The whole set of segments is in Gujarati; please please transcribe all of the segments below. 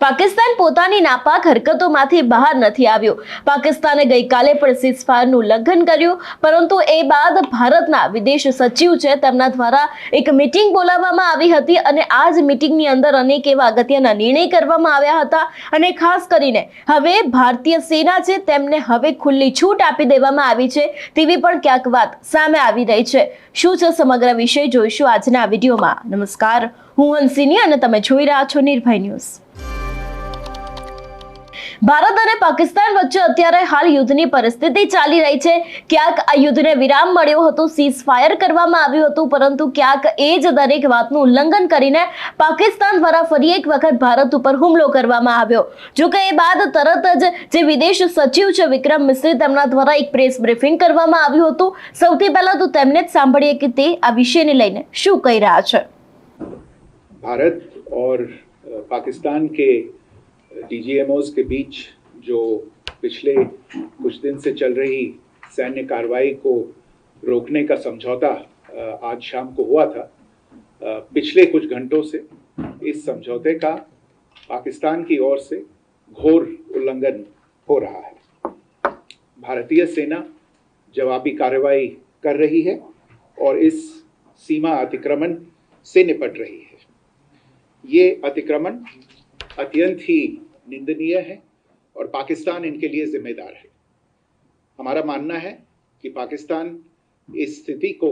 પાકિસ્તાન પોતાની નાપાક હરકતોમાંથી બહાર નથી આવ્યું। પાકિસ્તાને ગઈકાલે પણ સીઝફાયરનું ઉલ્લંઘન કર્યું, પરંતુ એ બાદ ભારતના વિદેશ સચિવ છે તેમના દ્વારા એક મીટિંગ બોલાવવામાં આવી હતી અને આ જ મીટિંગની અંદર અનેક એવા અગત્યના નિર્ણય કરવામાં આવ્યા હતા અને ખાસ કરીને હવે ભારતીય સેના છે તેમને હવે ખુલ્લી છૂટ આપી દેવામાં આવી છે તેવી પણ ક્યાંક વાત સામે આવી રહી છે। શું છે સમગ્ર વિષય જોઈશું આજના આ વિડીયોમાં। નમસ્કાર, હું હંસિની અને તમે જોઈ રહ્યા છો નિર્ભય ન્યૂઝ। ભારત અને પાકિસ્તાન વચ્ચે અત્યારે હાલ યુદ્ધની પરિસ્થિતિ ચાલી રહી છે। ક્યાંક આ યુદ્ધને વિરામ મળ્યો હતો, સીઝ ફાયર કરવામાં આવ્યું હતું, પરંતુ ક્યાંક એ જ દરેક વાતનું ઉલ્લંઘન કરીને પાકિસ્તાન દ્વારા ફરી એક વખત ભારત ઉપર હુમલો કરવામાં આવ્યો। જો કે એ બાદ તરત જ જે વિદેશ સચિવ છે વિક્રમ મિસ્રી તેમના દ્વારા એક પ્રેસ બ્રીફિંગ કરવામાં આવ્યું હતું। સૌથી પહેલા તો તેમને જ સાંભળીએ કે તે આ વિષયને લઈને શું કહી રહ્યા છે। भारत और पाकिस्तान के डीजीएमओज के बीच जो पिछले कुछ दिन से चल रही सैन्य कार्रवाई को रोकने का समझौता आज शाम को हुआ था। पिछले कुछ घंटों से इस समझौते का पाकिस्तान की ओर से घोर उल्लंघन हो रहा है। भारतीय सेना जवाबी कार्रवाई कर रही है और इस सीमा अतिक्रमण से निपट रही है। ये अतिक्रमण अत्यंत ही निंदनीय है और पाकिस्तान इनके लिए जिम्मेदार है। हमारा मानना है कि पाकिस्तान इस स्थिति को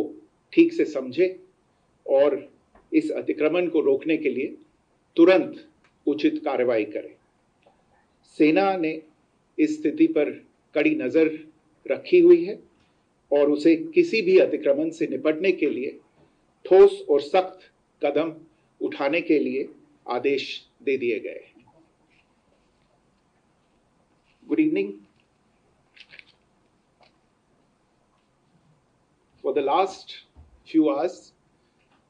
ठीक से समझे और इस अतिक्रमण को रोकने के लिए तुरंत उचित कार्रवाई करे। सेना ने इस स्थिति पर कड़ी नज़र रखी हुई है और उसे किसी भी अतिक्रमण से निपटने के लिए ठोस और सख्त कदम उठाने के लिए आदेश दे दिए गए हैं। Good evening. For the last few hours,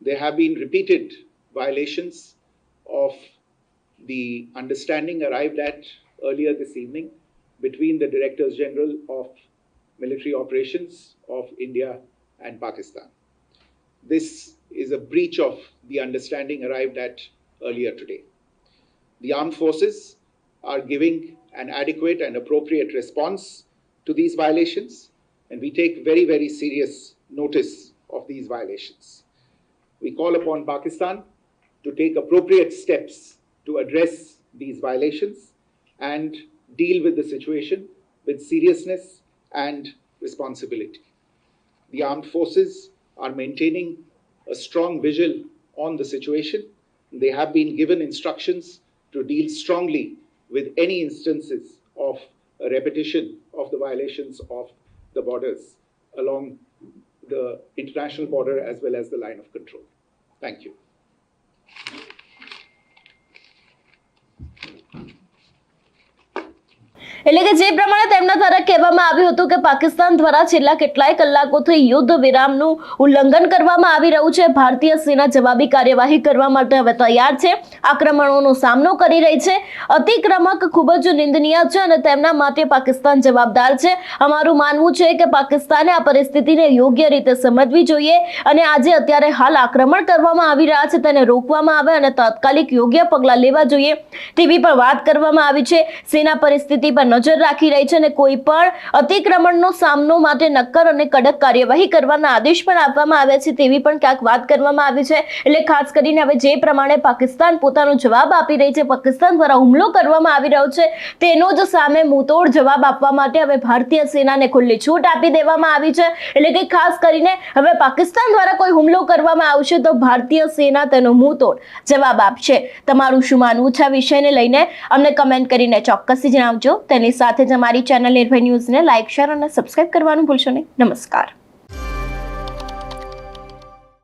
there have been repeated violations of the understanding arrived at earlier this evening between the Directors General of Military Operations of India and Pakistan. This is a breach of the understanding arrived at earlier today. The armed forces are giving an adequate and appropriate response to these violations, and we take very, very serious notice of these violations. We call upon Pakistan to take appropriate steps to address these violations and deal with the situation with seriousness and responsibility. The armed forces are maintaining a strong vigil on the situation. They have been given instructions to deal strongly with any instances of a repetition of the violations of the borders along the international border as well as the line of control. Thank you. એટલે કે જે પ્રમાણે તેમના દ્વારા કહેવામાં આવ્યું હતું કે પાકિસ્તાન દ્વારા છેલ્લા કેટલાય કલાકોથી યુદ્ધ વિરામનું ઉલ્લંઘન કરવામાં આવી રહ્યું છે। ભારતીય સેના જવાબી કાર્યવાહી કરવા માટે હવે તૈયાર છે, આક્રમણોનો સામનો કરી રહી છે। અતિક્રમક ખૂબ જ નિંદનીય છે અને તેમના માટે પાકિસ્તાન જવાબદાર છે। અમારું માનવું છે કે પાકિસ્તાને આ પરિસ્થિતિને યોગ્ય રીતે સમજવી જોઈએ અને આજે અત્યારે હાલ આક્રમણ કરવામાં આવી રહ્યા છે તેને રોકવામાં આવે અને તાત્કાલિક યોગ્ય પગલાં લેવા જોઈએ તેવી પણ વાત કરવામાં આવી છે। સેના પરિસ્થિતિ પર નજર રાખી રહી છે અને કોઈ પણ અતિક્રમણનો સામનો માટે નક્કર અને કડક કાર્યવાહી કરવાના આદેશ પણ આપવામાં આવ્યા છે તેવી પણ ક્યાંક વાત કરવામાં આવી છે। એટલે ખાસ કરીને હવે જે પ્રમાણે પાકિસ્તાન પોતાનો જવાબ આપી રહી છે, પાકિસ્તાન દ્વારા હુમલો કરવામાં આવી રહ્યો છે તેનો જ સામે મુંહતોડ જવાબ આપવા માટે હવે ભારતીય સેનાને ખુલ્લી છૂટ આપી દેવામાં આવી છે। એટલે કે ખાસ કરીને હવે પાકિસ્તાન દ્વારા કોઈ હુમલો કરવામાં આવશે તો ભારતીય સેના તેનો મુંહતોડ જવાબ આપશે। તમારું શું માનવું છે આ વિષયને લઈને અમને કમેન્ટ કરીને ચોક્કસથી જણાવજો। તેની સાથે જ અમારી ચેનલ નિર્ભય ન્યૂઝને લાઇક, શેર અને સબસ્ક્રાઇબ કરવાનું ભૂલશો નહીં। નમસ્કાર।